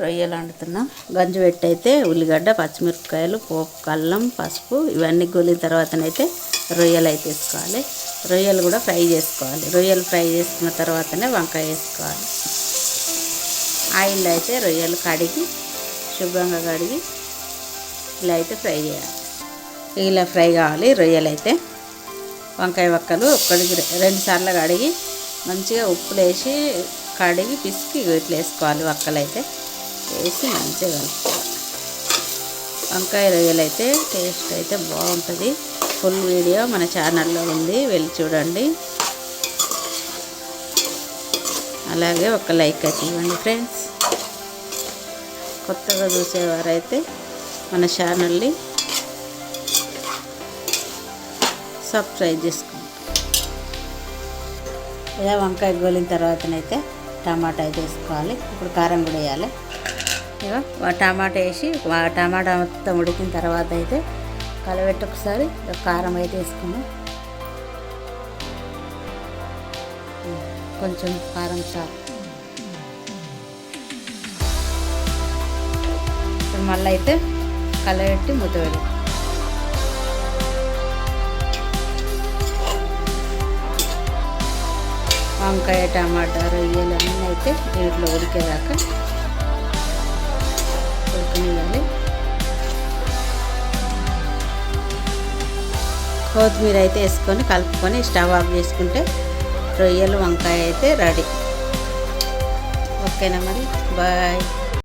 రొయ్యలు వండుతున్నాం. గంజు పెట్టి అయితే ఉల్లిగడ్డ, పచ్చిమిరపకాయలు, పోపు, అల్లం, పసుపు ఇవన్నీ గొలిన తర్వాతనైతే రొయ్యలు అయితే వేసుకోవాలి. రొయ్యలు కూడా ఫ్రై చేసుకోవాలి. రొయ్యలు ఫ్రై చేసుకున్న తర్వాతనే వంకాయ వేసుకోవాలి. ఆయిల్ అయితే రొయ్యలు కడిగి శుభ్రంగా కడిగి ఇలా అయితే ఫ్రై చేయాలి. ఇలా ఫ్రై కావాలి రొయ్యలు అయితే. వంకాయ వక్కలు ఒక్కడికి 2 సార్లు కడిగి మంచిగా ఉప్పులు వేసి కడిగి పిసికి ఇట్లా వేసుకోవాలి. వక్కలు అయితే వేసి మంచిగా కలుపుకోవాలి. వంకాయ రొయ్యలు అయితే టేస్ట్ అయితే బాగుంటుంది. ఫుల్ వీడియో మన ఛానల్లో ఉంది, వెళ్ళి చూడండి. అలాగే ఒక లైక్ అయితే ఇవ్వండి ఫ్రెండ్స్. కొత్తగా చూసేవారైతే మన ఛానల్ని సబ్స్క్రైబ్ చేసుకోండి. ఇలా వంకాయ గోలిన తర్వాతనైతే టమాటా అయితే వేసుకోవాలి. ఇప్పుడు కారం కూడా వేయాలి. ఇక టమాటా వేసి టమాటా మొత్తం ఉడికిన తర్వాత అయితే కలబెట్టి ఒకసారి కారం అయితే వేసుకున్నాం. కొంచెం కారం చాలు. ఇప్పుడు మళ్ళీ అయితే కలబెట్టి మూత పెడతాం. వంకాయ, టమాటా, రొయ్యలు అన్నీ అయితే దీంట్లో ఉడికేదాకా ఉడకనివ్వాలి. కొత్తిమీర అయితే వేసుకొని కలుపుకొని స్టవ్ ఆఫ్ చేసుకుంటే రొయ్యలు వంకాయ అయితే రెడీ. ఓకేనా మరి, బాయ్.